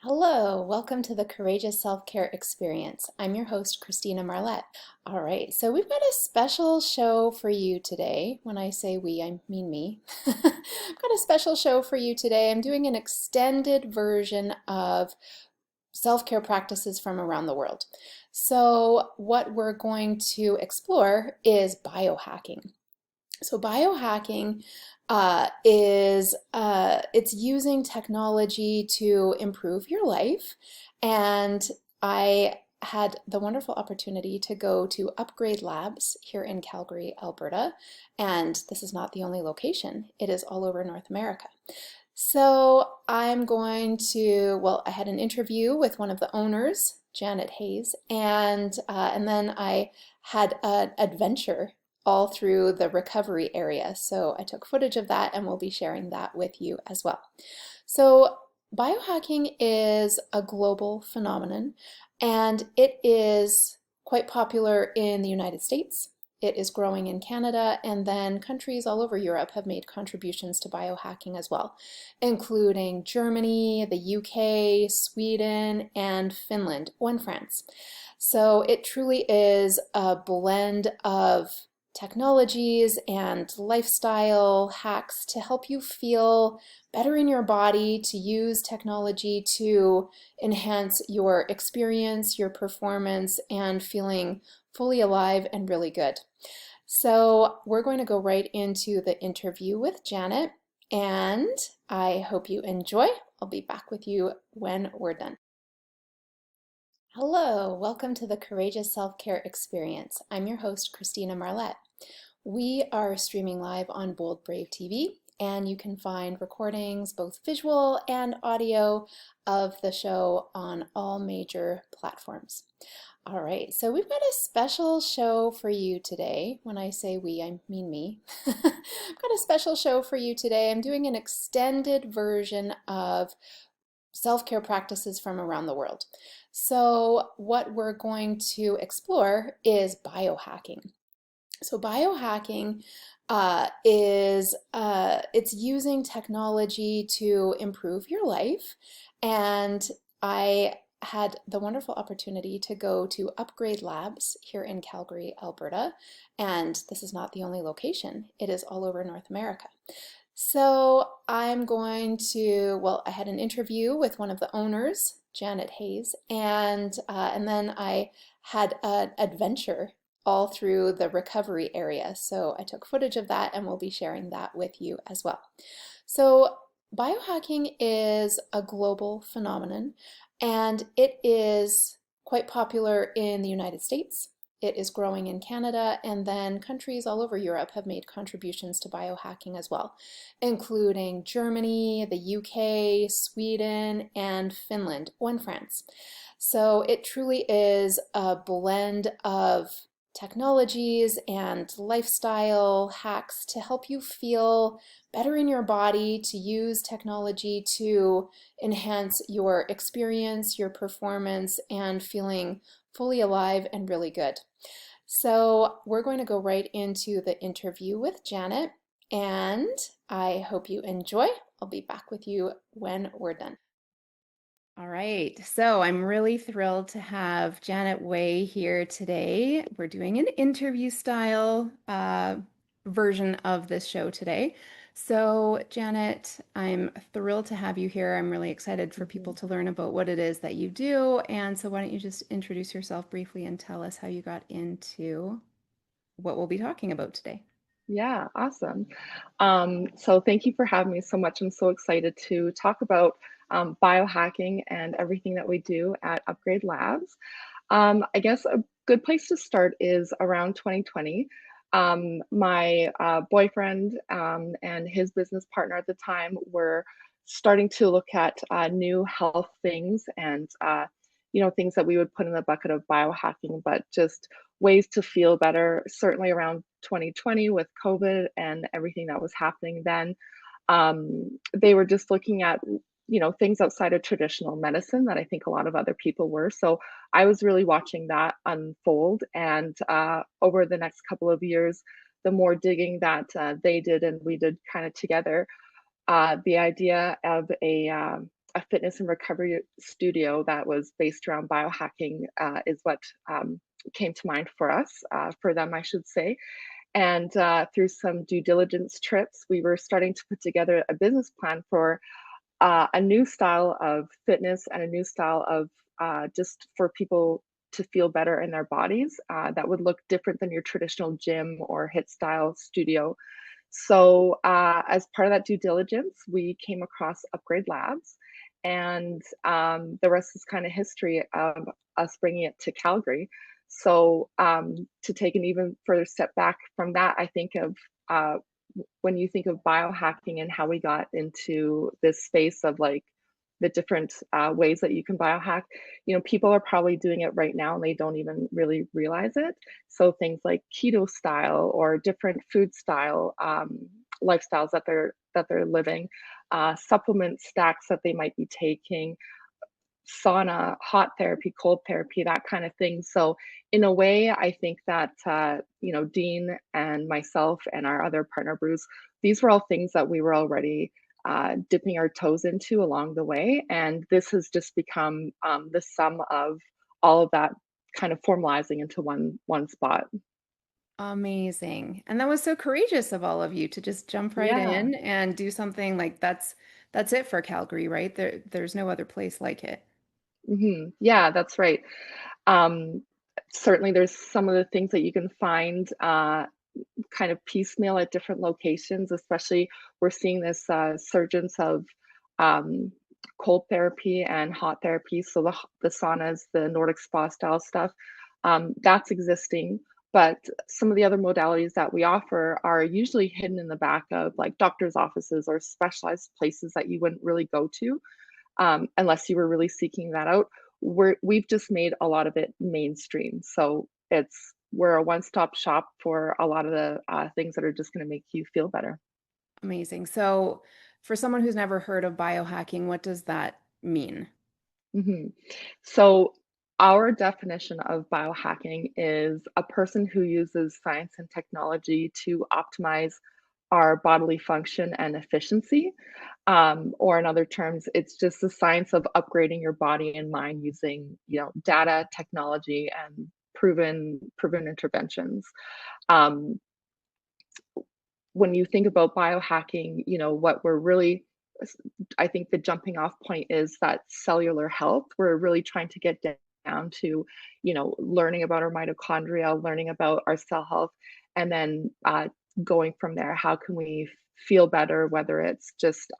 Hello, welcome to the Courageous Self-Care Experience. I'm your host, Christina Marlette. All right, so we've got a special show for you today. When I say we, I mean me. I've got a special show for you today. I'm doing an extended version of self-care practices from around the world. So what we're going to explore is biohacking. So biohacking it's using technology to improve your life. And I had the wonderful opportunity to go to Upgrade Labs here in Calgary, Alberta. And this is not the only location. It is all over North America. So I'm going to, well, I had an interview with one of the owners, Janet Hayes, and then I had an adventure all through the recovery area. So I took footage of that and we'll be sharing that with you as well. So biohacking is a global phenomenon and it is quite popular in the United States. It is growing in Canada, and then countries all over Europe have made contributions to biohacking as well, including Germany, the UK, Sweden, and Finland, and France. So it truly is a blend of technologies and lifestyle hacks to help you feel better in your body, to use technology to enhance your experience, your performance, and feeling fully alive and really good. So we're going to go right into the interview with Janet, and I hope you enjoy. I'll be back with you when we're done. Hello, welcome to the Courageous Self-Care Experience. I'm your host, Christina Marlette. We are streaming live on Bold Brave TV, and you can find recordings, both visual and audio, of the show on all major platforms. All right, so we've got a special show for you today. When I say we, I mean me. I've got a special show for you today. I'm doing an extended version of self-care practices from around the world. So what we're going to explore is biohacking. So biohacking it's using technology to improve your life. And I had the wonderful opportunity to go to Upgrade Labs here in Calgary, Alberta. And this is not the only location. It is all over North America. So I'm going to, well, I had an interview with one of the owners, Janet Hayes, and then I had an adventure all through the recovery area. So I took footage of that and we'll be sharing that with you as well. So biohacking is a global phenomenon and it is quite popular in the United States. It is growing in Canada, and then countries all over Europe have made contributions to biohacking as well, including Germany, the UK, Sweden, and Finland, and France. So it truly is a blend of technologies and lifestyle hacks to help you feel better in your body, to use technology to enhance your experience, your performance, and feeling fully alive and really good. So we're going to go right into the interview with Janet, and I hope you enjoy. I'll be back with you when we're done. All right, so I'm really thrilled to have Janet Waye here today. We're doing an interview style version of this show today. So Janet, I'm thrilled to have you here. I'm really excited for people to learn about what it is that you do. And so why don't you just introduce yourself briefly and tell us how you got into what we'll be talking about today. Yeah, awesome. So thank you for having me so much. I'm so excited to talk about biohacking and everything that we do at Upgrade Labs. I guess a good place to start is around 2020. My boyfriend and his business partner at the time were starting to look at new health things and things that we would put in the bucket of biohacking, but just ways to feel better. Certainly around 2020 with COVID and everything that was happening then, they were just looking at things outside of traditional medicine that I think a lot of other people were. So I was really watching that unfold, and over the next couple of years, the more digging that they did and we did kind of together, the idea of a fitness and recovery studio that was based around biohacking is what came to mind for us, for them, I should say. And through some due diligence trips, we were starting to put together a business plan for a new style of fitness and a new style of just for people to feel better in their bodies that would look different than your traditional gym or HIIT style studio. So, as part of that due diligence, we came across Upgrade Labs, and the rest is kind of history of us bringing it to Calgary. So, to take an even further step back from that, I think of uh, when you think of biohacking and how we got into this space of like the different ways that you can biohack, people are probably doing it right now and they don't even really realize it. So things like keto style or different food style lifestyles that they're living, supplement stacks that they might be taking, sauna, hot therapy, cold therapy, that kind of thing. So, in a way, I think that Dean and myself and our other partner Bruce, these were all things that we were already dipping our toes into along the way, and this has just become the sum of all of that kind of formalizing into one spot. Amazing. And that was so courageous of all of you to just jump right Yeah. in and do something like that's it for Calgary, right? There's no other place like it. Yeah, that's right. Um, Certainly, there's some of the things that you can find kind of piecemeal at different locations, especially we're seeing this surgence of um, cold therapy and hot therapy. So the saunas, the Nordic spa style stuff, that's existing. But some of the other modalities that we offer are usually hidden in the back of like doctor's offices or specialized places that you wouldn't really go to unless you were really seeking that out. We've just made a lot of it mainstream. So we're a one-stop shop for a lot of the things that are just going to make you feel better. Amazing. So, for someone who's never heard of biohacking, what does that mean? hmm So our definition of biohacking is a person who uses science and technology to optimize our bodily function and efficiency. Or in other terms, it's just the science of upgrading your body and mind using, data, technology, and proven interventions. Um, when you think about biohacking, what we're really, I think the jumping off point is that cellular health. We're really trying to get down to, learning about our mitochondria, learning about our cell health, and then going from there. How can we feel better? Whether it's just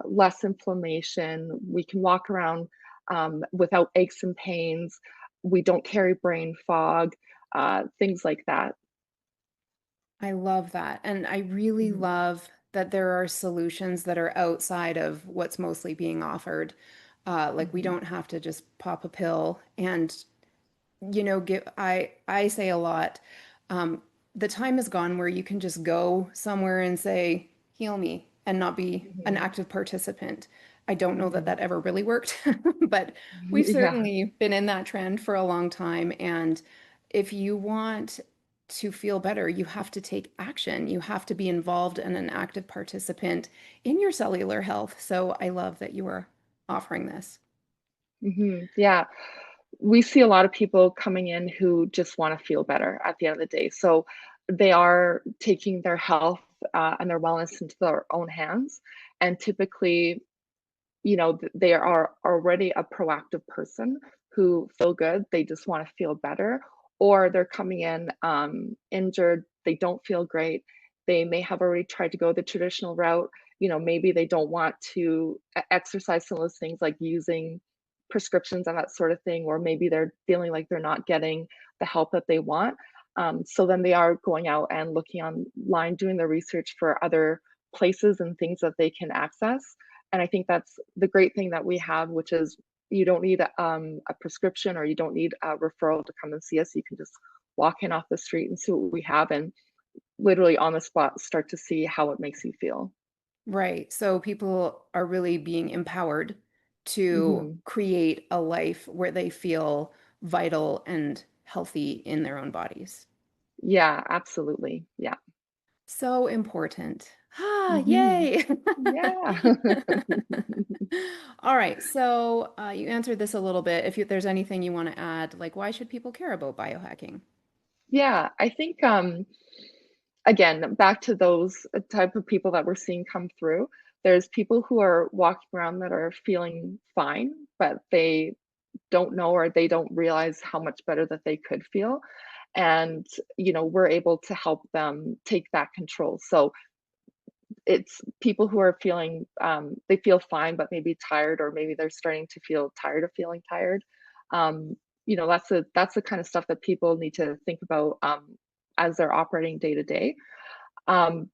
less inflammation, we can walk around without aches and pains. We don't carry brain fog, things like that. I love that. And I really Mhm, love that there are solutions that are outside of what's mostly being offered. Like we mhm, don't have to just pop a pill and I say a lot, um, the time is gone where you can just go somewhere and say, heal me, and not be an mhm, active participant. I don't know that mhm. that ever really worked, but we've Yeah. certainly been in that trend for a long time. And if you want to feel better, you have to take action. You have to be involved and an active participant in your cellular health. So I love that you are offering this. Yeah. We see a lot of people coming in who just want to feel better at the end of the day. So they are taking their health and their wellness into their own hands. And typically, they are already a proactive person who feel good. They just want to feel better, or they're coming in injured. They don't feel great. They may have already tried to go the traditional route. Maybe they don't want to exercise some of those things like using prescriptions and that sort of thing, or maybe they're feeling like they're not getting the help that they want. So then they are going out and looking online, doing the research for other places and things that they can access. And I think that's the great thing that we have, which is you don't need a prescription or you don't need a referral to come and see us. You can just walk in off the street and see what we have and literally on the spot start to see how it makes you feel. Right. So people are really being empowered to hmm create a life where they feel vital and healthy in their own bodies. Yeah, absolutely. Yeah. So important. Ah, Hmm. yay. Yeah. All right. So you answered this a little bit. If there's anything you want to add, like why should people care about biohacking? Yeah, I think again, back to those type of people that we're seeing come through. There's people who are walking around that are feeling fine, but they don't know or they don't realize how much better that they could feel. And, we're able to help them take that control. So it's people who are feeling, they feel fine, but maybe tired, or maybe they're starting to feel tired of feeling tired. Um, that's the kind of stuff that people need to think about as they're operating day to day. Um,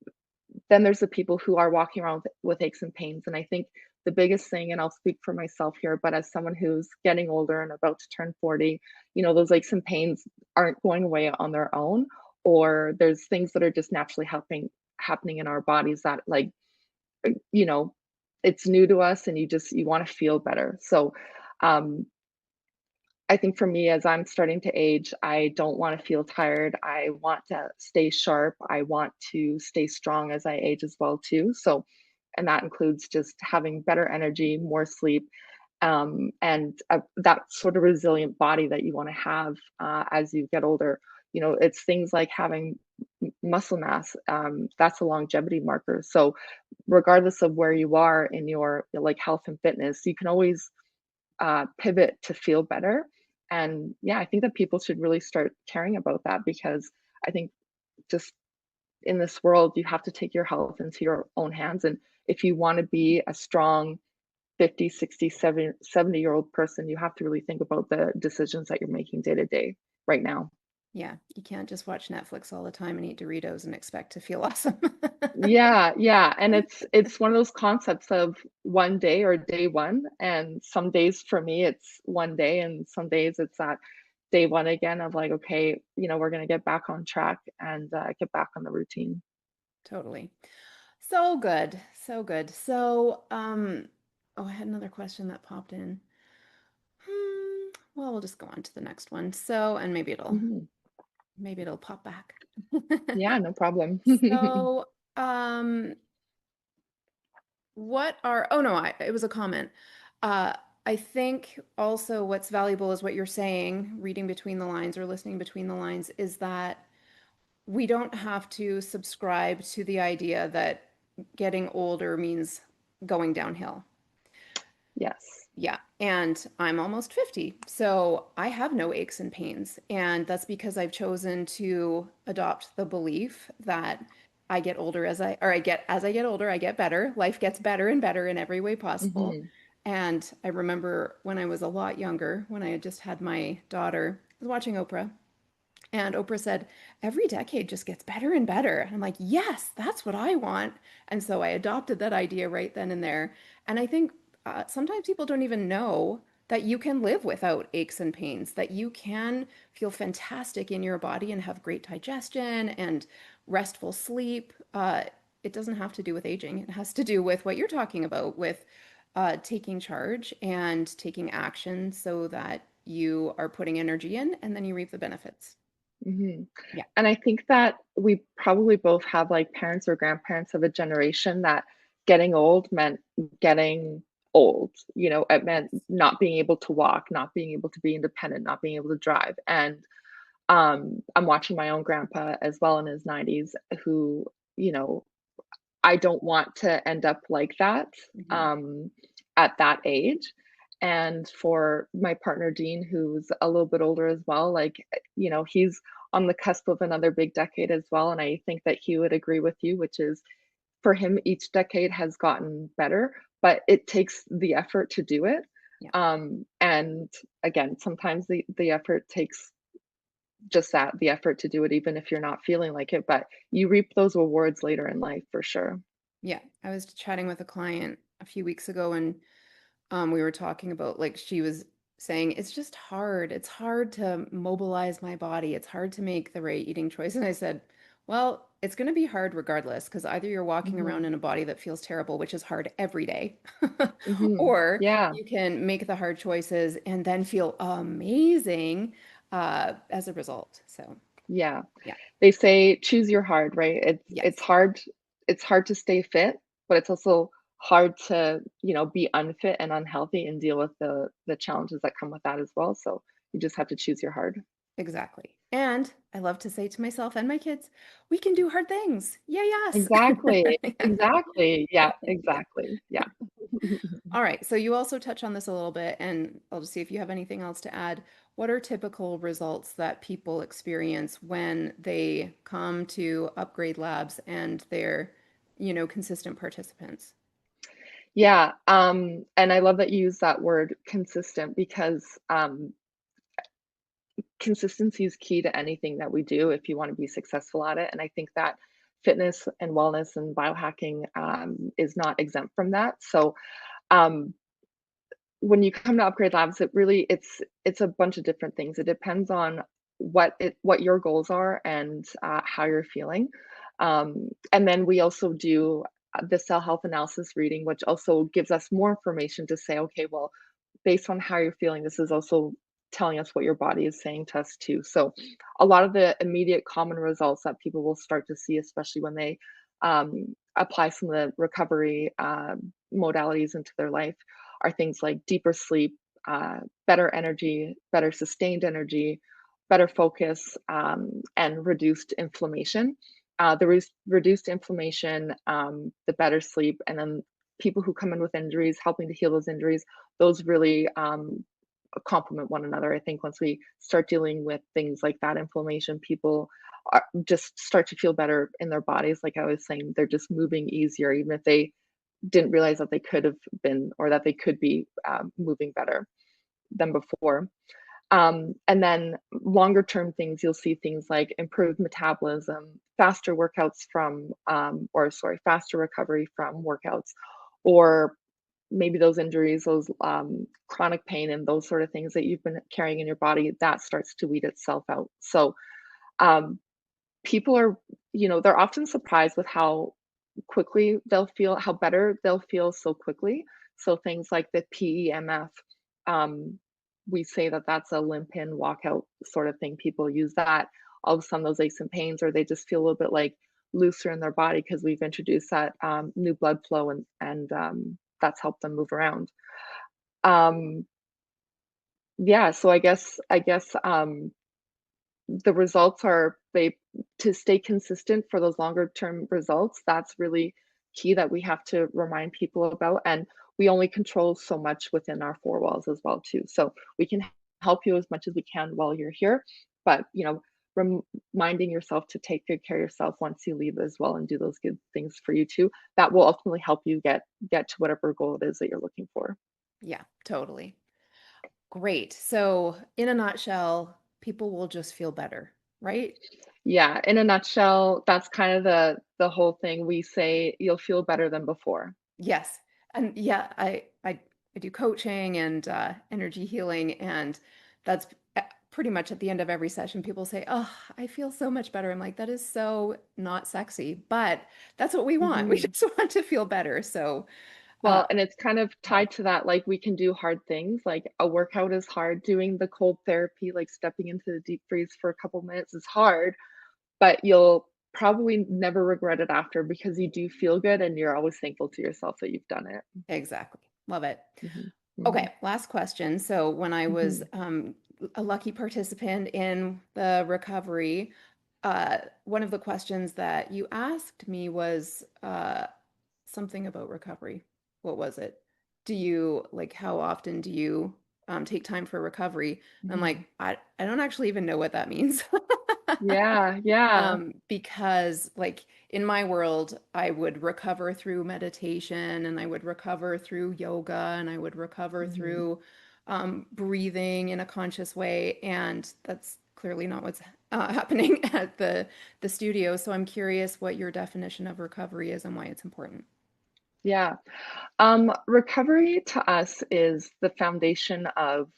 then there's the people who are walking around with aches and pains. And I think the biggest thing, and I'll speak for myself here, but as someone who's getting older and about to turn 40, those aches and pains aren't going away on their own, or there's things that are just naturally happening in our bodies that you know, it's new to us and you want to feel better. So um I think for me, as I'm starting to age, I don't want to feel tired. I want to stay sharp. I want to stay strong as I age as well too. So, and that includes just having better energy, more sleep, and that sort of resilient body that you want to have as you get older. It's things like having muscle mass. That's a longevity marker. So, regardless of where you are in your like health and fitness, you can always pivot to feel better. And yeah, I think that people should really start caring about that, because I think just in this world, you have to take your health into your own hands. And if you want to be a strong 50, 60, 70-year-old person, you have to really think about the decisions that you're making day to day right now. Yeah, you can't just watch Netflix all the time and eat Doritos and expect to feel awesome. Yeah, yeah, and it's one of those concepts of one day or day one, and some days for me it's one day, and some days it's that day one again of like, okay, we're gonna get back on track and get back on the routine. Totally. So good. So good. So, oh, I had another question that popped in. Well, we'll just go on to the next one. So, and Mhm. maybe it'll pop back. Yeah, no problem. So, um, oh no, it was a comment. Uh, I think also what's valuable is what you're saying, reading between the lines or listening between the lines, is that we don't have to subscribe to the idea that getting older means going downhill. Yes. Yeah, and I'm almost 50, so I have no aches and pains. And that's because I've chosen to adopt the belief that I get older as I get older, I get better. Life gets better and better in every way possible. Mhm. And I remember when I was a lot younger, when I had just had my daughter, I was watching Oprah, and Oprah said, every decade just gets better and better. And I'm like, yes, that's what I want. And so I adopted that idea right then and there. And I think sometimes people don't even know that you can live without aches and pains, that you can feel fantastic in your body and have great digestion and restful sleep. It doesn't have to do with aging. It has to do with what you're talking about, with taking charge and taking action so that you are putting energy in and then you reap the benefits. Mhm. Yeah. And I think that we probably both have like parents or grandparents of a generation that getting old meant getting old. It meant Yes. not being able to walk, not being able to be independent, not being able to drive. And I'm watching my own grandpa as well in his 90s, who, you know, I don't want to end up like that Mhm. um, at that age. And for my partner, Dean, who's a little bit older as well, like, he's on the cusp of another big decade as well. And I think that he would agree with you, which is for him, each decade has gotten better, but it takes the effort to do it. Yeah. And again, sometimes the effort takes just that, the effort to do it, even if you're not feeling like it, but you reap those rewards later in life for sure. Yeah. I was chatting with a client a few weeks ago and we were talking about like she was saying it's just hard. It's hard to mobilize my body. It's hard to make the right eating choice. And I said, well, it's going to be hard regardless because either you're walking around Mhm. in a body that feels terrible, which is hard every day, Mhm. or Yeah. you can make the hard choices and then feel amazing as a result. So. Yeah. Yeah. They say choose your hard, right? Yes. It's hard to stay fit, but it's also hard to, be unfit and unhealthy and deal with the challenges that come with that as well. So you just have to choose your hard. Exactly. And I love to say to myself and my kids, we can do hard things. Yeah, yes. Exactly. Yeah. Exactly. Yeah, exactly. Yeah. All right. So you also touch on this a little bit, and I'll just see if you have anything else to add. What are typical results that people experience when they come to Upgrade Labs and they're, consistent participants? Yeah, and I love that you use that word consistent because consistency is key to anything that we do if you want to be successful at it. And I think that fitness and wellness and biohacking is not exempt from that. So um, when you come to Upgrade Labs, it's a bunch of different things. It depends on what your goals are and how you're feeling. And then we also do the cell health analysis reading, which also gives us more information to say, okay, well, based on how you're feeling, this is also telling us what your body is saying to us too. So a lot of the immediate common results that people will start to see, especially when they apply some of the recovery modalities into their life, are things like deeper sleep, better energy, better sustained energy, better focus, and reduced inflammation. Reduced inflammation, the better sleep, and then people who come in with injuries, helping to heal those injuries, those really complement one another. I think once we start dealing with things like that inflammation, people just start to feel better in their bodies. Like I was saying, they're just moving easier, even if they didn't realize that they could have been or that they could be moving better than before. And then longer term things, you'll see things like improved metabolism, faster workouts faster recovery from workouts, or maybe those injuries, those chronic pain and those sort of things that you've been carrying in your body, that starts to weed itself out. So um, people are, they're often surprised with how quickly they'll feel, how better they'll feel so quickly. So things like the PEMF, um, we say that that's a limp in walkout sort of thing. People use that. All of a sudden, those aches and pains, or they just feel a little bit like looser in their body because we've introduced that new blood flow and that's helped them move around. Um, yeah, so I guess the results are they to stay consistent for those longer term results, that's really key that we have to remind people about, and we only control so much within our four walls as well too. So we can help you as much as we can while you're here, but reminding yourself to take good care of yourself once you leave as well and do those good things for you too. That will ultimately help you get to whatever goal it is that you're looking for. Yeah, totally. Great. So, in a nutshell, people will just feel better, right? Yeah, in a nutshell, that's kind of the whole thing. We say you'll feel better than before. Yes. And yeah, I do coaching and energy healing, and that's pretty much at the end of every session, people say, "Oh, I feel so much better." I'm like, "That is so not sexy," but that's what we want. We Mhm. just want to feel better. So, uh, Well, and it's kind of yeah, tied to that, like, we can do hard things, like, a workout is hard, doing the cold therapy, like, stepping into the deep freeze for a couple minutes is hard, but you'll probably never regret it after because you do feel good and you're always thankful to yourself that you've done it. exactly. Love it. Mhm. Mhm. Okay, last question. So, when I was Mhm. a lucky participant in the recovery, one of the questions that you asked me was something about recovery. What was it? Do you like how often do you take time for recovery? I'm Mhm. like, I don't actually even know what that means. Yeah, yeah. Because like in my world, I would recover through meditation and I would recover through yoga and I would recover Mhm. through breathing in a conscious way. And that's clearly not what's happening at the studio. So I'm curious what your definition of recovery is and why it's important. Yeah. Recovery to us is the foundation of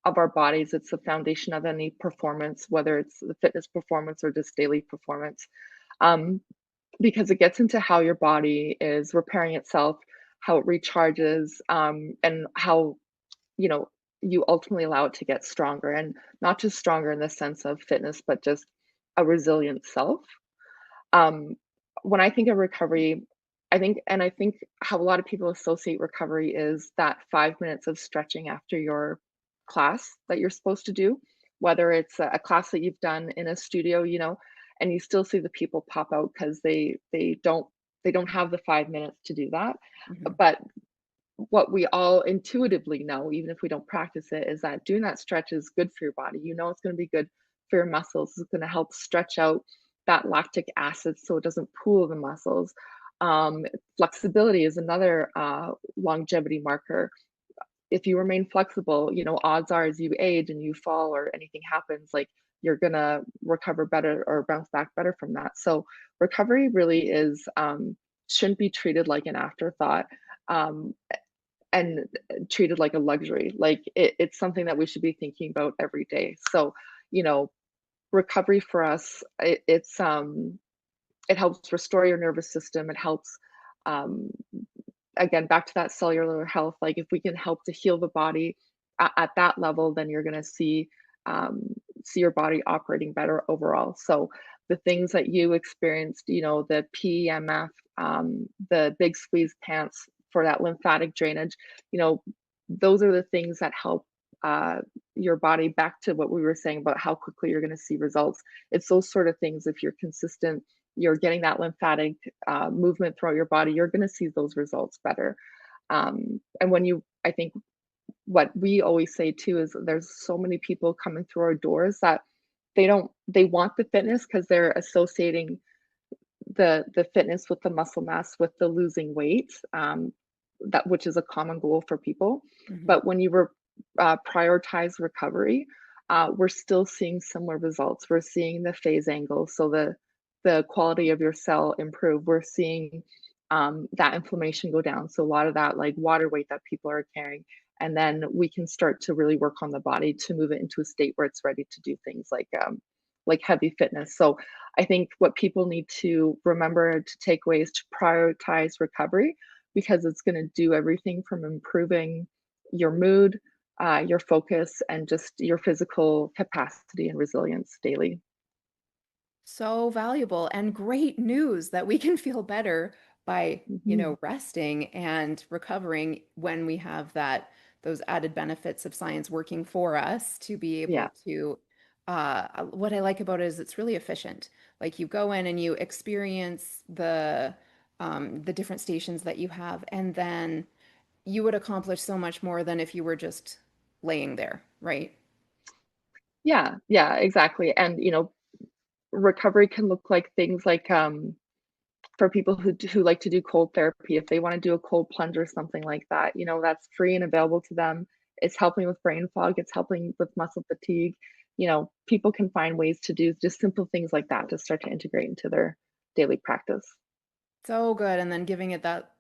our bodies. It's the foundation of any performance, whether it's the fitness performance or just daily performance. Um, because it gets into how your body is repairing itself, how it recharges, and how you know you ultimately allow it to get stronger, and not just stronger in the sense of fitness, but just a resilient self. Um, when I think of recovery, I think how a lot of people associate recovery is that 5 minutes of stretching after your class that you're supposed to do, whether it's a class that you've done in a studio, and you still see the people pop out because they don't have the 5 minutes to do that. Mhm. But what we all intuitively know, even if we don't practice it, is that doing that stretch is good for your body. It's going to be good for your muscles. It's going to help stretch out that lactic acid so it doesn't pool the muscles. Flexibility is another longevity marker. If you remain flexible, odds are as you age and you fall or anything happens, like you're gonna recover better or bounce back better from that. So recovery really is shouldn't be treated like an afterthought. Um, and treated like a luxury. Like it's something that we should be thinking about every day. So, you know, recovery for us, it helps restore your nervous system. It helps, um, again, back to that cellular health. Like if we can help to heal the body at that level, then you're going to um, see your body operating better overall. So the things that you experienced, the PEMF, the big squeeze pants for that lymphatic drainage, you know, those are the things that help uh, your body, back to what we were saying about how quickly you're going to see results. It's those sort of things. If you're consistent, you're getting that lymphatic movement throughout your body, you're going to see those results better. And I think what we always say too is there's so many people coming through our doors that they want the fitness because they're associating the fitness with the muscle mass, with the losing weight, that which is a common goal for people. Mhm. But when you prioritize recovery, we're still seeing similar results. We're seeing the phase angle, so the quality of your cell improve. We're seeing that inflammation go down. So a lot of that like water weight that people are carrying, and then we can start to really work on the body to move it into a state where it's ready to do things like heavy fitness. So I think what people need to remember to take away is to prioritize recovery because it's going to do everything from improving your mood, your focus, and just your physical capacity and resilience daily. So valuable and great news that we can feel better by, Mhm. resting and recovering when we have those added benefits of science working for us to be able Yeah. to what I like about it is it's really efficient. Like you go in and you experience the different stations that you have, and then you would accomplish so much more than if you were just laying there, right? Yeah. Yeah. Exactly. And recovery can look like things like for people who like to do cold therapy, if they want to do a cold plunge or something like that, that's free and available to them. It's helping with brain fog, it's helping with muscle fatigue. People can find ways to do just simple things like that to start to integrate into their daily practice. So good. And then giving it that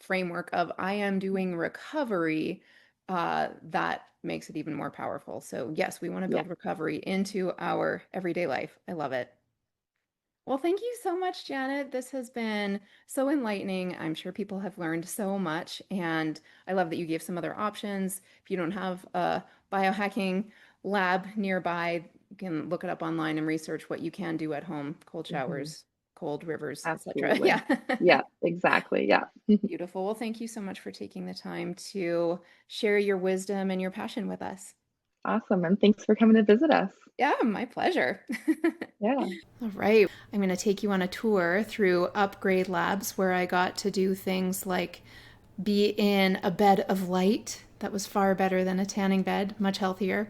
framework of I am doing recovery, that makes it even more powerful. So, yes, we want to Yeah. build recovery into our everyday life. I love it. Well, thank you so much, Janet. This has been so enlightening. I'm sure people have learned so much, and I love that you gave some other options. If you don't have a biohacking lab nearby, you can look it up online and research what you can do at home, cold Hmm. showers, cold rivers, etc. Absolutely. Yeah. Yeah, exactly. Yeah. Beautiful. Well, thank you so much for taking the time to share your wisdom and your passion with us. Awesome. And thanks for coming to visit us. Yeah, my pleasure. Yeah. All right. I'm going to take you on a tour through Upgrade Labs where I got to do things like be in a bed of light that was far better than a tanning bed, much healthier.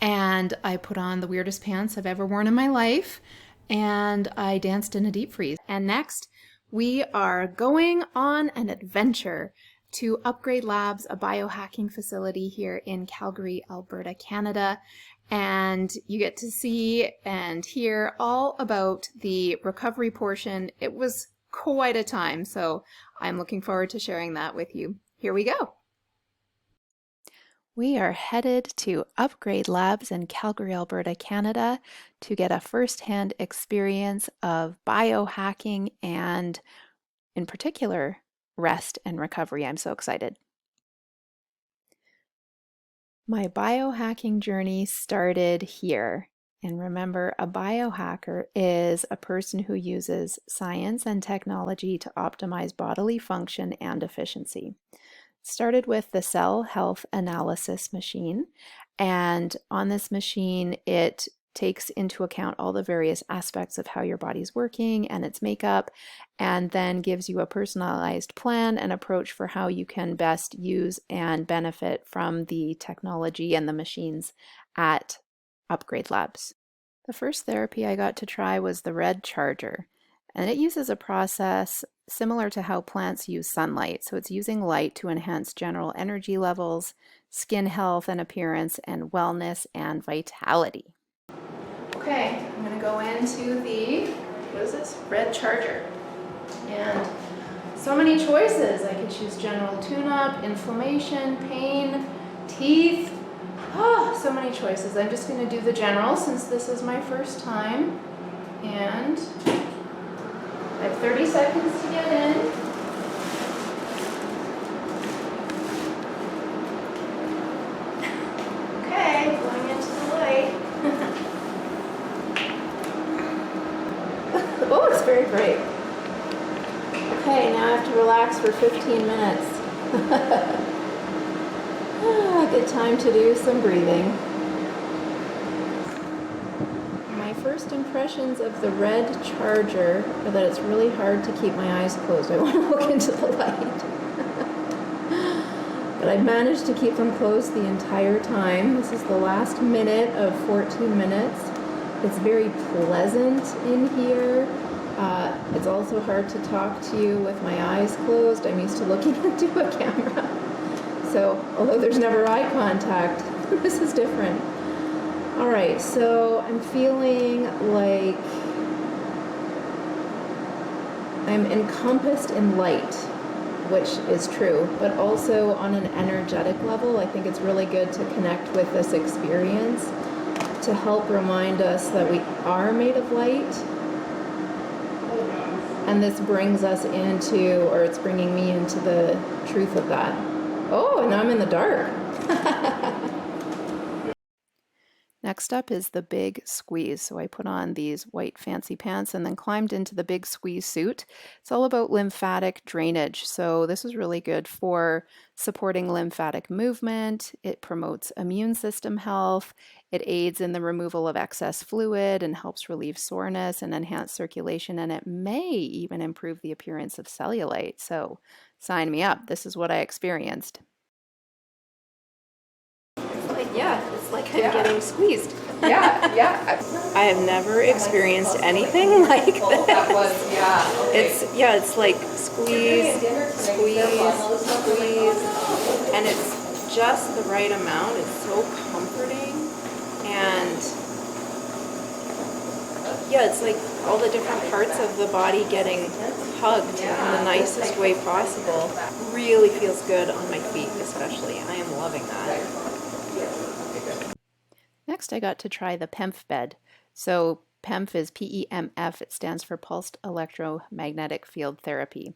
And I put on the weirdest pants I've ever worn in my life. And I danced in a deep freeze. And next, we are going on an adventure to Upgrade Labs, a biohacking facility here in Calgary, Alberta, Canada. And you get to see and hear all about the recovery portion. It was quite a time, so I'm looking forward to sharing that with you. Here we go. We are headed to Upgrade Labs in Calgary, Alberta, Canada to get a firsthand experience of biohacking and, in particular, rest and recovery. I'm so excited. My biohacking journey started here And remember, a biohacker is a person who uses science and technology to optimize bodily function and efficiency. Started with the cell health analysis machine, and on this machine, it takes into account all the various aspects of how your body's working and its makeup, and then gives you a personalized plan and approach for how you can best use and benefit from the technology and the machines at Upgrade Labs. The first therapy I got to try was the red charger, and it uses a process similar to how plants use sunlight. So it's using light to enhance general energy levels, skin health and appearance, and wellness and vitality. Okay, I'm going to go into the, what is this? Red charger. And so many choices. I could choose general tune-up, inflammation, pain, teeth. Oh, so many choices. I'm just going to do the general since this is my first time. And I have 30 seconds to get in. Okay, going into the light. Oh, it's very bright. Okay, now I have to relax for 15 minutes. Good time to do some breathing. My first impressions of the red charger are that it's really hard to keep my eyes closed. I want to look into the light. But I've managed to keep them closed the entire time. This is the last minute of 14 minutes. It's very pleasant in here. It's also hard to talk to you with my eyes closed. I'm used to looking into a camera. So, although there's never eye contact, this is different. All right, so I'm feeling like I'm encompassed in light, which is true, but also on an energetic level. I think it's really good to connect with this experience to help remind us that we are made of light. And this brings us into, or it's bringing me into the truth of that. Oh, and now I'm in the dark. Next up is the big squeeze. So I put on these white fancy pants and then climbed into the big squeeze suit. It's all about lymphatic drainage. So this is really good for supporting lymphatic movement. It promotes immune system health. It aids in the removal of excess fluid and helps relieve soreness and enhance circulation. And it may even improve the appearance of cellulite. So sign me up. This is what I experienced. It's like I'm getting squeezed. Yeah. I have never experienced anything like this. It's like squeeze, and it's just the right amount. It's so comforting, and it's like all the different parts of the body getting hugged in the nicest way possible. Really feels good on my feet, especially. I am loving that. Next, I got to try the PEMF bed. So PEMF is PEMF. It stands for Pulsed Electromagnetic Field Therapy.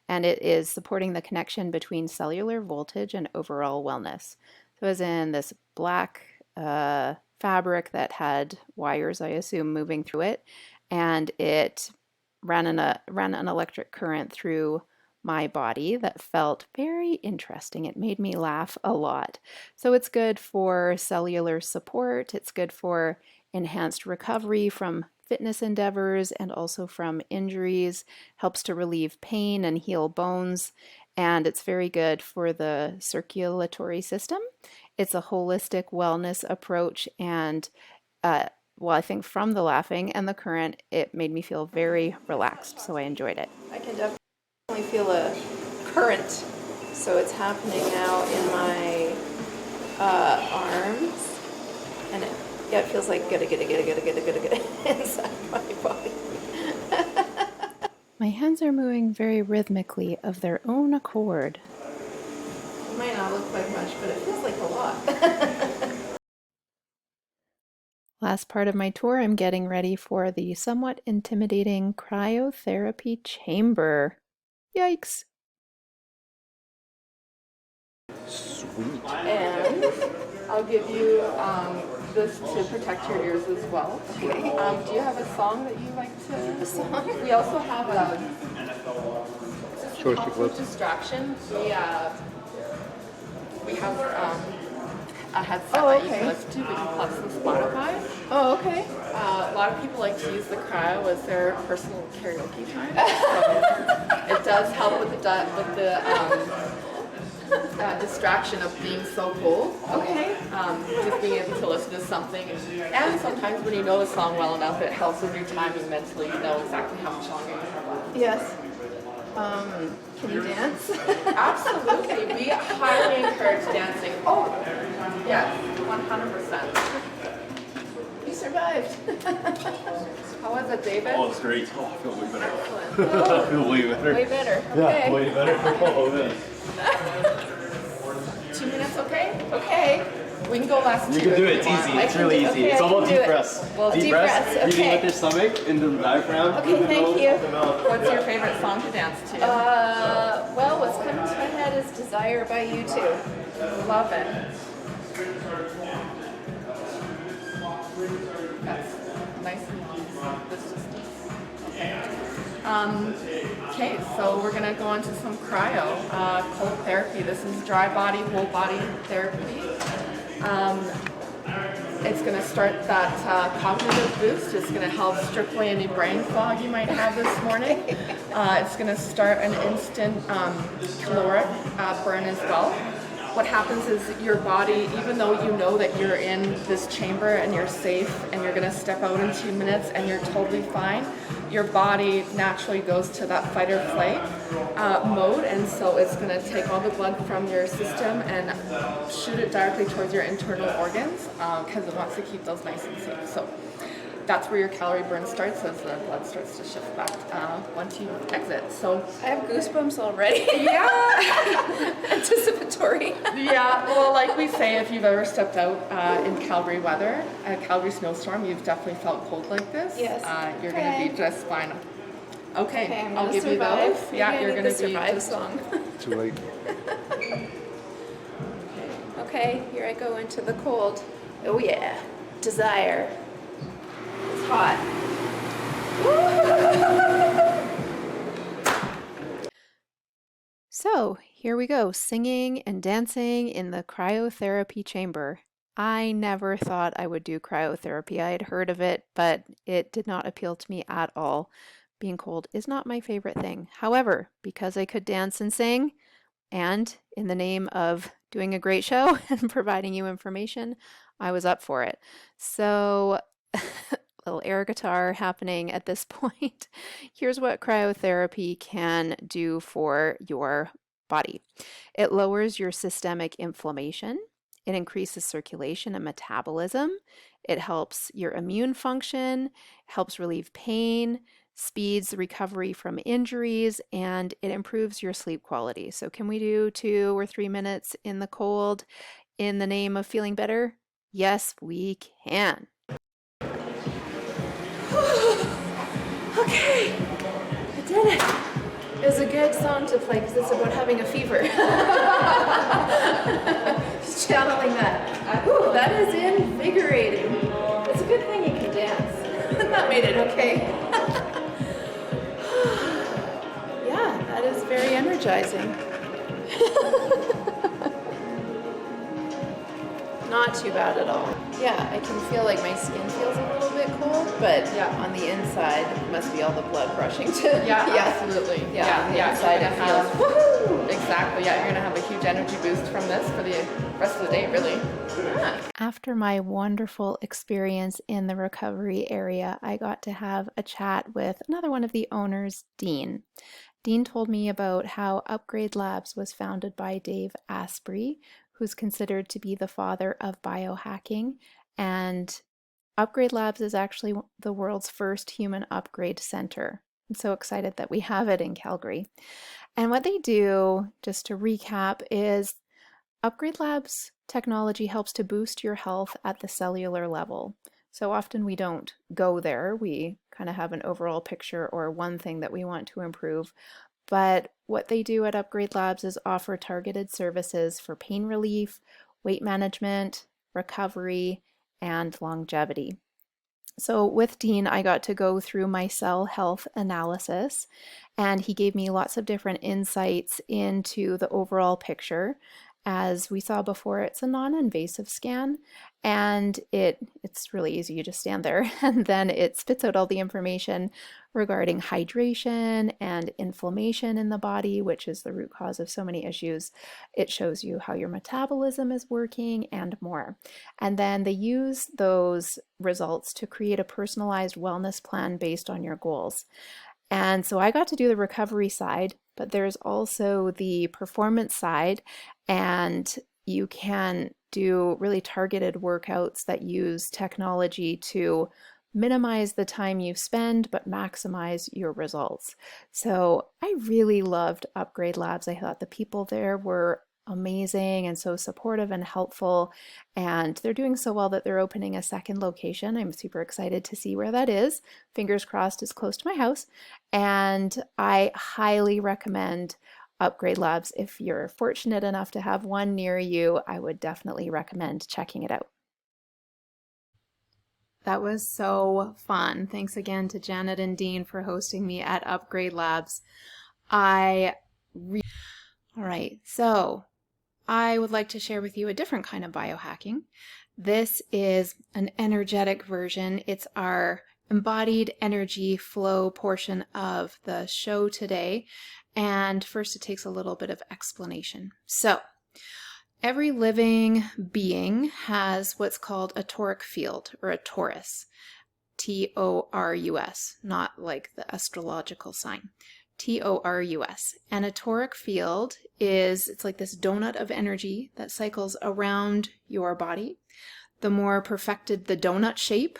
And it is supporting the connection between cellular voltage and overall wellness. So as in this black fabric that had wires, I assume, moving through it. And it ran an electric current through my body that felt very interesting. It made me laugh a lot. So it's good for cellular support. It's good for enhanced recovery from fitness endeavors and also from injuries. Helps to relieve pain and heal bones. And it's very good for the circulatory system. It's a holistic wellness approach, and I think from the laughing and the current, it made me feel very relaxed, so I enjoyed it. I can definitely feel a current, so it's happening now in my arms, and it feels like good inside my body. My hands are moving very rhythmically of their own accord. It might not look like much, but it feels like a lot. Last part of my tour, I'm getting ready for the somewhat intimidating cryotherapy chamber. Yikes. Sweet. And I'll give you this to protect your ears as well. Okay. Do you have a song that you like to? A song? We also have a Clips. distraction. We have a headset Oh, that you okay. can listen to, but you plus the Spotify. Oh, okay. A lot of people like to use the cryo as their personal karaoke time. So it does help with the distraction of being so cold. Okay. Just being able to listen to something, and sometimes when you know the song well enough, it helps with your timing mentally. You know exactly how much longer you have left. Yes. Can you dance? Absolutely, we highly encourage dancing. Oh, yes, 100%. You survived. How was it, David? Oh, it's great. Oh, I feel way better. Excellent. I feel way better. Way better. Yeah, Okay. way better. Oh, man. 2 minutes, okay? Okay. We can go last two. You can do if it. It's you want. easy. I It's can really do- easy. okay, It's I all can about do deep it. breaths. Well, deep breaths, breathing okay. with your stomach into the diaphragm. Okay, through the thank nose, you. the mouth. What's your favorite song to dance to? Well, what's coming to my head is Desire by U2. Love it. That's nice and this just okay, so we're gonna go into some cryo, cold therapy. This is dry body, whole body therapy. It's going to start that cognitive boost. It's going to help strip away any brain fog you might have this morning. It's going to start an instant caloric burn as well. What happens is your body, even though you know that you're in this chamber and you're safe and you're going to step out in 2 minutes and you're totally fine, your body naturally goes to that fight or flight mode, and so it's going to take all the blood from your system and shoot it directly towards your internal organs because it wants to keep those nice and safe. So that's where your calorie burn starts as the blood starts to shift back once you exit. So I have goosebumps already. yeah. Anticipatory. Yeah, well, like we say, if you've ever stepped out in Calgary weather, a Calgary snowstorm, you've definitely felt cold like this. Yes. You're going to be just fine. Okay, Okay, I'm I'll gonna give survive. you those. Maybe Yeah, I you're need going the to be survive just... song. Too late. Okay, here I go into the cold. Oh yeah, Desire. It's hot. So here we go, singing and dancing in the cryotherapy chamber. I never thought I would do cryotherapy. I had heard of it, but it did not appeal to me at all. Being cold is not my favorite thing. However, because I could dance and sing, and in the name of doing a great show and providing you information, I was up for it. So, little air guitar happening at this point. Here's what cryotherapy can do for your body. It lowers your systemic inflammation. It increases circulation and metabolism. It helps your immune function, helps relieve pain, speeds the recovery from injuries, and it improves your sleep quality. So can we do 2 or 3 minutes in the cold in the name of feeling better? Yes, we can. Okay, I did it. It was a good song to play because it's about having a fever. Just channeling that. Ooh, that is invigorating. It's a good thing you can dance. That made it okay. Yeah, that is very energizing. Not too bad at all. Yeah, I can feel like my skin feels a little bit cold, but Yeah. on the inside it must be all the blood rushing to. Yeah, absolutely. Yeah, on the you're inside gonna it have, feels woohoo! exactly, yeah, you're going to have a huge energy boost from this for the rest of the day, really. Yeah. After my wonderful experience in the recovery area, I got to have a chat with another one of the owners, Dean. Dean told me about how Upgrade Labs was founded by Dave Asprey, who's considered to be the father of biohacking, and Upgrade Labs is actually the world's first human upgrade center. I'm so excited that we have it in Calgary. And what they do, just to recap, is Upgrade Labs technology helps to boost your health at the cellular level. So often we don't go there. We kind of have an overall picture or one thing that we want to improve. But what they do at Upgrade Labs is offer targeted services for pain relief, weight management, recovery, and longevity. So with Dean, I got to go through my cell health analysis, and he gave me lots of different insights into the overall picture. As we saw before, it's a non-invasive scan, and it's really easy. You just stand there and then it spits out all the information regarding hydration and inflammation in the body, which is the root cause of so many issues. It shows you how your metabolism is working and more. And then they use those results to create a personalized wellness plan based on your goals. And so I got to do the recovery side, but there's also the performance side, and you can do really targeted workouts that use technology to minimize the time you spend but maximize your results. So I really loved Upgrade Labs. I thought the people there were amazing and so supportive and helpful, and they're doing so well that they're opening a second location. I'm super excited to see where that is. Fingers crossed it's close to my house, and I highly recommend Upgrade Labs. If you're fortunate enough to have one near you, I would definitely recommend checking it out. That was so fun. Thanks again to Janet and Dean for hosting me at Upgrade Labs. All right, so I would like to share with you a different kind of biohacking. This is an energetic version. It's our embodied energy flow portion of the show today. And first, it takes a little bit of explanation. So, every living being has what's called a toric field, or a torus. Torus, not like the astrological sign. Torus. And a toric field it's like this donut of energy that cycles around your body. The more perfected the donut shape,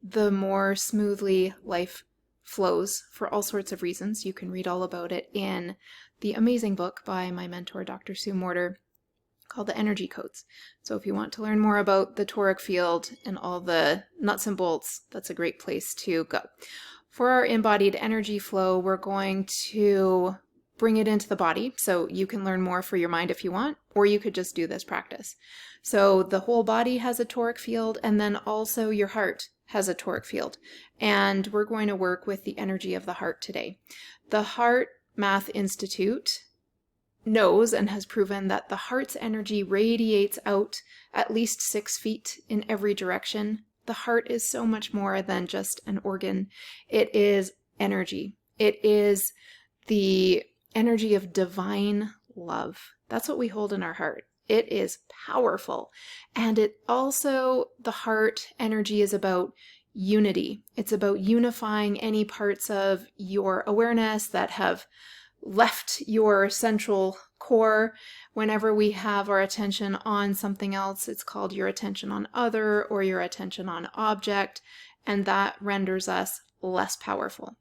the more smoothly life flows for all sorts of reasons. You can read all about it in the amazing book by my mentor, Dr. Sue Morter, called The Energy Codes. So if you want to learn more about the toric field and all the nuts and bolts, that's a great place to go. For our embodied energy flow, we're going to bring it into the body. So you can learn more for your mind if you want, or you could just do this practice. So the whole body has a toric field, and then also your heart has a toric field. And we're going to work with the energy of the heart today. The Heart Math Institute knows and has proven that the heart's energy radiates out at least 6 feet in every direction. The heart is so much more than just an organ. It is energy. It is the energy of divine love. That's what we hold in our heart. It is powerful. And it also, the heart energy is about unity. It's about unifying any parts of your awareness that have left your central core. Whenever we have our attention on something else, it's called your attention on other or your attention on object, and that renders us less powerful.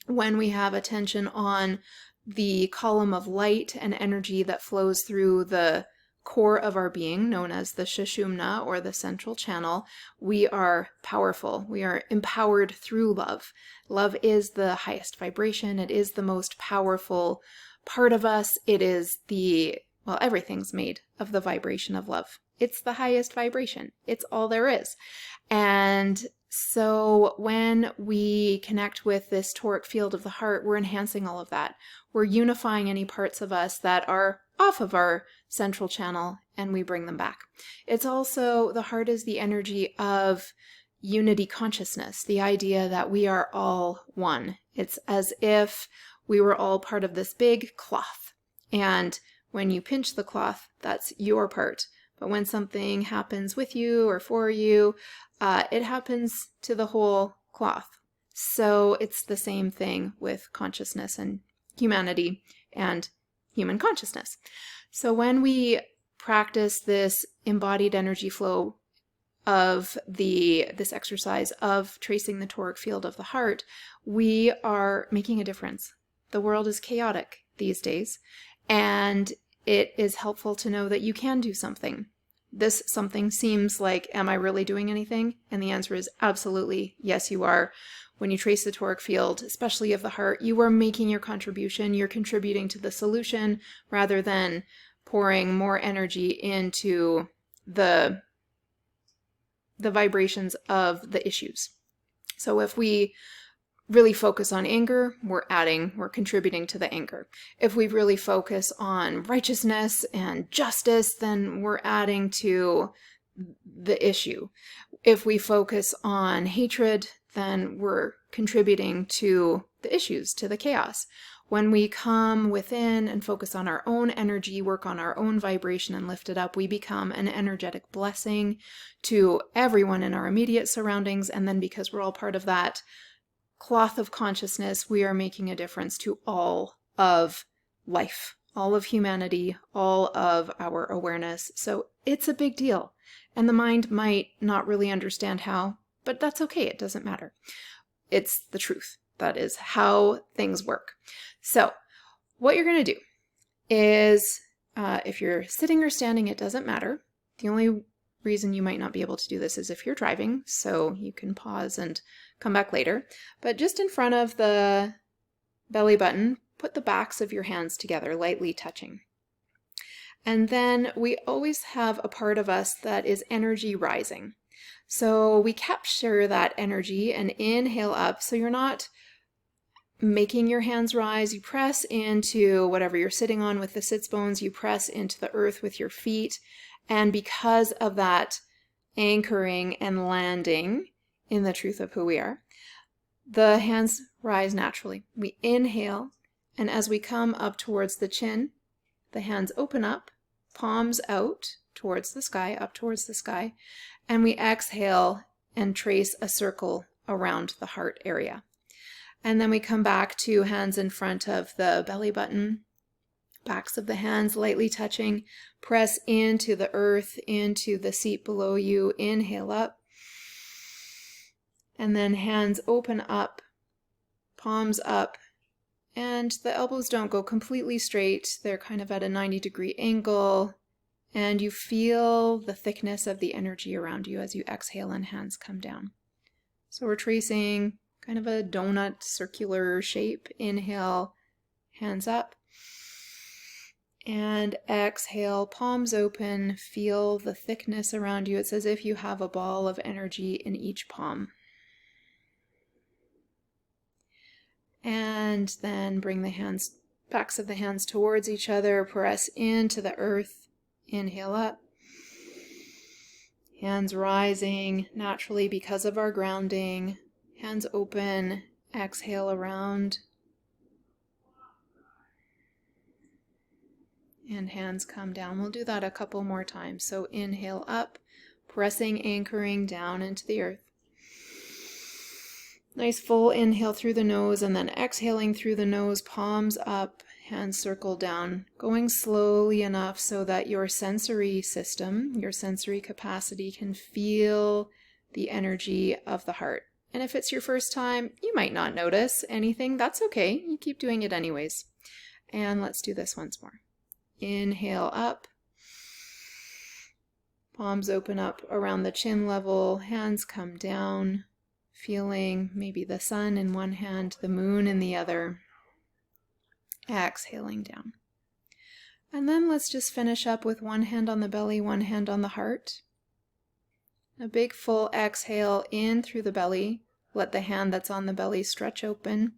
When we have attention on the column of light and energy that flows through the core of our being, known as the Sushumna or the central channel, we are powerful. We are empowered through love. Love is the highest vibration. It is the most powerful part of us. It is everything's made of the vibration of love. It's the highest vibration. It's all there is. And so when we connect with this toric field of the heart, we're enhancing all of that. We're unifying any parts of us that are off of our central channel, and we bring them back. It's also, the heart is the energy of unity consciousness, the idea that we are all one. It's as if we were all part of this big cloth. And when you pinch the cloth, that's your part. But when something happens with you or for you, it happens to the whole cloth. So it's the same thing with consciousness and humanity and human consciousness. So when we practice this embodied energy flow of this exercise of tracing the toric field of the heart, we are making a difference. The world is chaotic these days, and it is helpful to know that you can do something. This something seems like, am I really doing anything? And the answer is absolutely, yes, you are. When you trace the toric field, especially of the heart, you are making your contribution. You're contributing to the solution rather than pouring more energy into the the vibrations of the issues. So if we really focus on anger, we're contributing to the anger. If we really focus on righteousness and justice, then we're adding to the issue. If we focus on hatred, then we're contributing to the issues, to the chaos. When we come within and focus on our own energy, work on our own vibration and lift it up, we become an energetic blessing to everyone in our immediate surroundings. And then because we're all part of that cloth of consciousness, we are making a difference to all of life, all of humanity, all of our awareness. So it's a big deal. And the mind might not really understand how, but that's okay. It doesn't matter. It's the truth. That is how things work. So what you're going to do is, if you're sitting or standing, it doesn't matter. The only reason you might not be able to do this is if you're driving, so you can pause and come back later. But just in front of the belly button, put the backs of your hands together, lightly touching. And then we always have a part of us that is energy rising. So we capture that energy and inhale up. So you're not making your hands rise. You press into whatever you're sitting on with the sits bones. You press into the earth with your feet. And because of that anchoring and landing in the truth of who we are, the hands rise naturally. We inhale, and as we come up towards the chin, the hands open up, palms out towards the sky, up towards the sky, and we exhale and trace a circle around the heart area. And then we come back to hands in front of the belly button, backs of the hands lightly touching, press into the earth, into the seat below you, inhale up, and then hands open up, palms up, and the elbows don't go completely straight. They're kind of at a 90-degree angle, and you feel the thickness of the energy around you as you exhale and hands come down. So we're tracing kind of a donut circular shape. Inhale, hands up, and exhale, palms open, feel the thickness around you. It's as if you have a ball of energy in each palm. And then bring the hands, backs of the hands towards each other, press into the earth, inhale up. Hands rising naturally because of our grounding. Hands open, exhale around. And hands come down. We'll do that a couple more times. So inhale up, pressing, anchoring down into the earth. Nice full inhale through the nose, and then exhaling through the nose, palms up, hands circle down, going slowly enough so that your sensory system, your sensory capacity can feel the energy of the heart. And if it's your first time, you might not notice anything. That's okay. You keep doing it anyways. And let's do this once more. Inhale up. Palms open up around the chin level. Hands come down. Feeling maybe the sun in one hand, the moon in the other. Exhaling down. And then let's just finish up with one hand on the belly, one hand on the heart. A big full exhale in through the belly. Let the hand that's on the belly stretch open.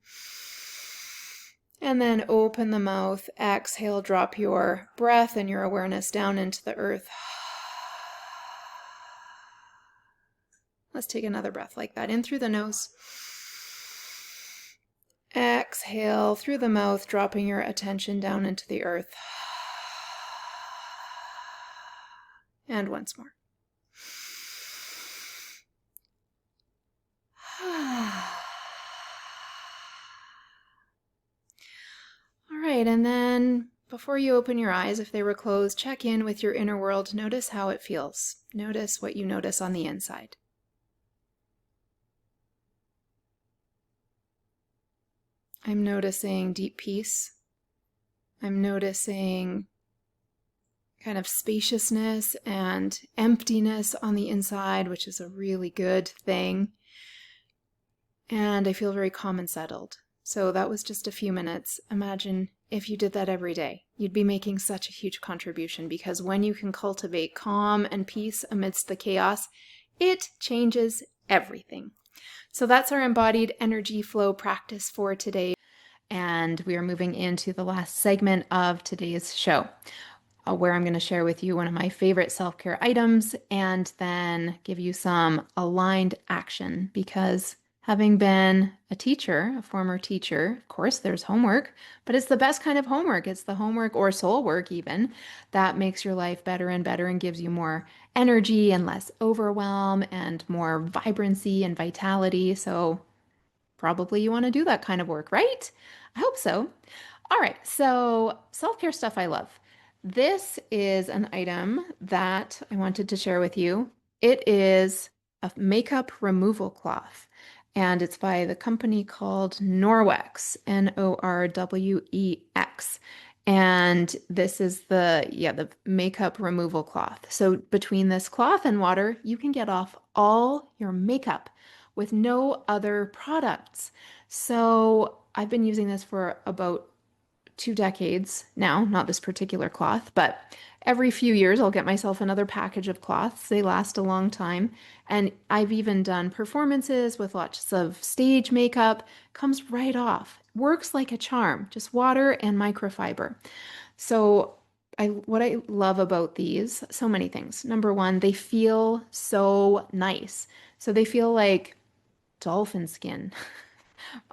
And then open the mouth. Exhale, drop your breath and your awareness down into the earth. Let's take another breath like that. In through the nose. Exhale through the mouth, dropping your attention down into the earth. And once more. All right, and then before you open your eyes, if they were closed, check in with your inner world. Notice how it feels. Notice what you notice on the inside. I'm noticing deep peace. I'm noticing kind of spaciousness and emptiness on the inside, which is a really good thing. And I feel very calm and settled. So that was just a few minutes. Imagine if you did that every day. You'd be making such a huge contribution, because when you can cultivate calm and peace amidst the chaos, It changes everything. So that's our embodied energy flow practice for today. And we are moving into the last segment of today's show, where I'm going to share with you one of my favorite self-care items and then give you some aligned action. Because having been a teacher, a former teacher, of course, there's homework, but it's the best kind of homework. It's the homework or soul work even that makes your life better and better and gives you more energy and less overwhelm and more vibrancy and vitality. So probably you want to do that kind of work, right? I hope so. All right, so self-care stuff I love. This is an item that I wanted to share with you. It is a makeup removal cloth, and it's by the company called Norwex, Norwex. And this is the makeup removal cloth. So between this cloth and water, you can get off all your makeup with no other products. So I've been using this for about 2 decades now, not this particular cloth, but every few years I'll get myself another package of cloths. They last a long time. And I've even done performances with lots of stage makeup. Comes right off. Works like a charm, just water and microfiber. So what I love about these, so many things. Number one, they feel so nice. So they feel like dolphin skin.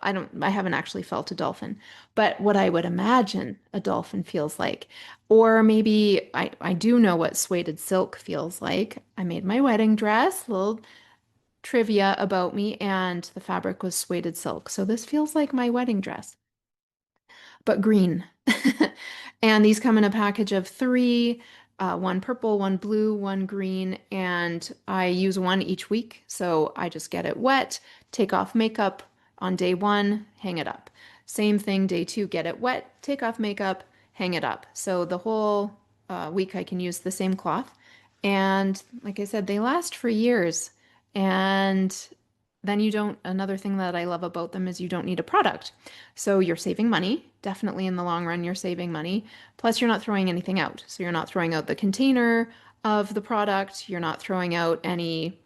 I haven't actually felt a dolphin, but what I would imagine a dolphin feels like. Or maybe I do know what suede silk feels like. I made my wedding dress, little trivia about me, and the fabric was suede silk. So this feels like my wedding dress, but green. And these come in a package of three, one purple, one blue, one green, and I use one each week. So I just get it wet, take off makeup on day one, hang it up. Same thing, day two, get it wet, take off makeup, hang it up. So the whole week I can use the same cloth. And like I said, they last for years. And then another thing that I love about them is you don't need a product. So you're saving money. Definitely in the long run, you're saving money. Plus, you're not throwing anything out. So you're not throwing out the container of the product. You're not throwing out any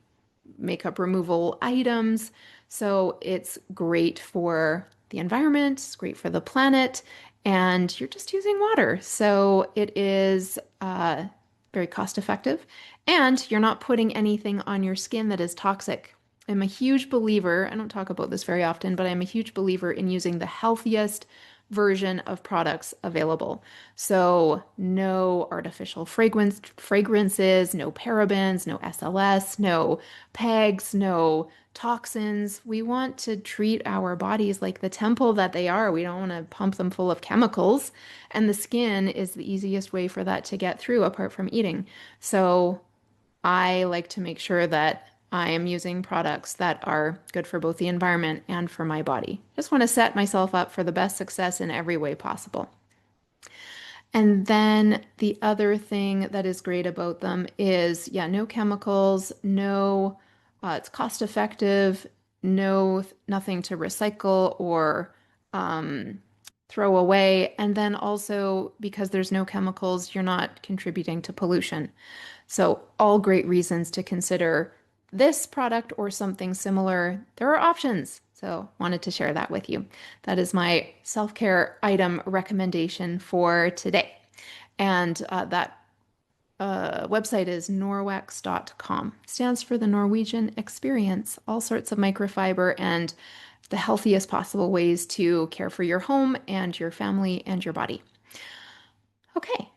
makeup removal items. So it's great for the environment, it's great for the planet, and you're just using water. So it is very cost effective, and you're not putting anything on your skin that is toxic. I'm a huge believer, I don't talk about this very often, but I'm a huge believer in using the healthiest version of products available. So no artificial fragrances, no parabens, no SLS, no PEGs, no toxins. We want to treat our bodies like the temple that they are. We don't want to pump them full of chemicals. And the skin is the easiest way for that to get through apart from eating. So I like to make sure that I am using products that are good for both the environment and for my body. Just want to set myself up for the best success in every way possible. And then the other thing that is great about them is, yeah, no chemicals, no, it's cost effective, nothing to recycle or throw away. And then also because there's no chemicals, you're not contributing to pollution. So all great reasons to consider this product or something similar. There are options. So wanted to share that with you. That is my self-care item recommendation for today. And that website is norwex.com. Stands for the Norwegian experience. All sorts of microfiber and the healthiest possible ways to care for your home and your family and your body. Okay,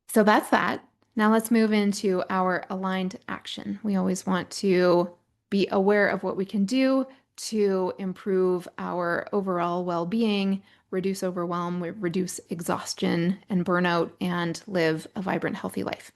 so that's that. Now let's move into our aligned action. We always want to be aware of what we can do to improve our overall well-being, reduce overwhelm, reduce exhaustion and burnout, and live a vibrant, healthy life.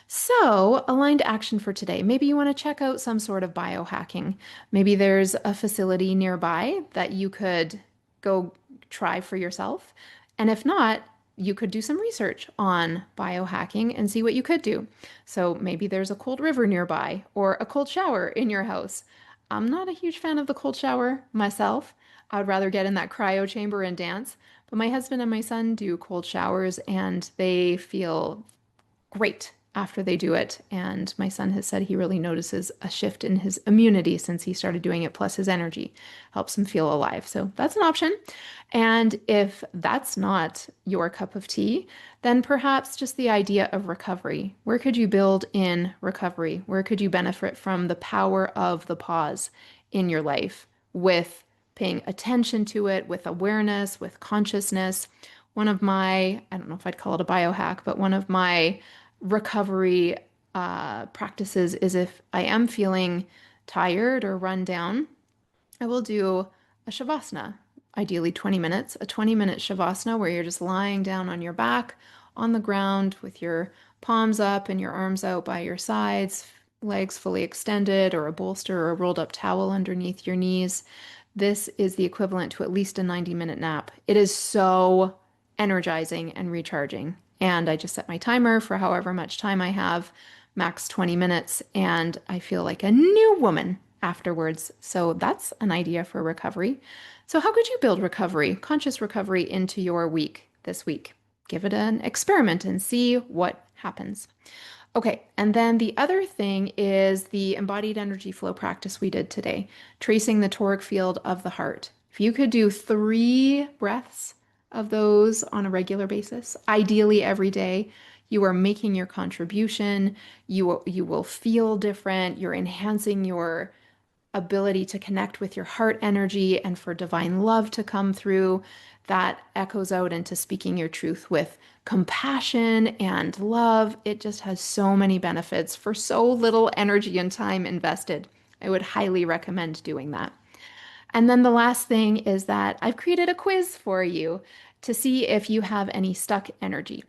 So, aligned action for today. Maybe you want to check out some sort of biohacking. Maybe there's a facility nearby that you could go try for yourself. And if not, you could do some research on biohacking and see what you could do. So maybe there's a cold river nearby or a cold shower in your house. I'm not a huge fan of the cold shower myself. I would rather get in that cryo chamber and dance. But my husband and my son do cold showers and they feel great. after they do it. And my son has said he really notices a shift in his immunity since he started doing it, plus his energy helps him feel alive. So that's an option. And if that's not your cup of tea, then perhaps just the idea of recovery. Where could you build in recovery? Where could you benefit from the power of the pause in your life with paying attention to it, with awareness, with consciousness? One of my, I don't know if I'd call it a biohack, but one of my recovery practices is if I am feeling tired or run down, I will do a shavasana, ideally 20 minutes, a 20-minute shavasana where you're just lying down on your back on the ground with your palms up and your arms out by your sides, legs fully extended, or a bolster or a rolled up towel underneath your knees. This is the equivalent to at least a 90-minute nap. It is so energizing and recharging. And I just set my timer for however much time I have, max 20 minutes, and I feel like a new woman afterwards. So that's an idea for recovery. So, how could you build recovery, conscious recovery, into your week this week? Give it an experiment and see what happens. Okay, and then the other thing is the embodied energy flow practice we did today, tracing the toric field of the heart. If you could do 3 breaths of those on a regular basis, ideally every day, you are making your contribution. You will feel different. You're enhancing your ability to connect with your heart energy and for divine love to come through. That echoes out into speaking your truth with compassion and love. It just has so many benefits for so little energy and time invested. I would highly recommend doing that. And then the last thing is that I've created a quiz for you to see if you have any stuck energy.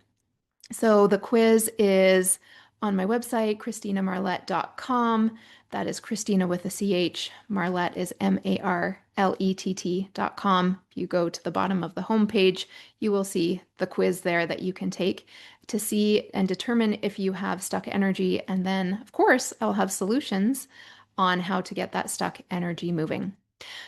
So the quiz is on my website, ChristinaMarlett.com. That is Christina with a CH. Marlett is MARLETT.com. If you go to the bottom of the homepage, you will see the quiz there that you can take to see and determine if you have stuck energy. And then, of course, I'll have solutions on how to get that stuck energy moving.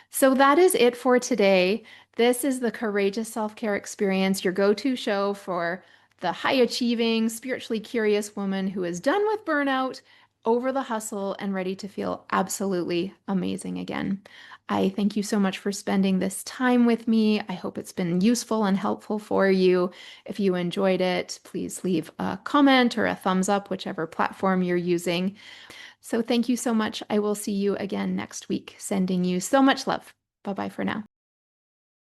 So that is it for today. This is the Courageous Self-Care Experience, your go-to show for the high-achieving, spiritually curious woman who is done with burnout, over the hustle, and ready to feel absolutely amazing again. I thank you so much for spending this time with me. I hope it's been useful and helpful for you. If you enjoyed it, please leave a comment or a thumbs up, whichever platform you're using. So thank you so much. I will see you again next week. Sending you so much love. Bye-bye for now.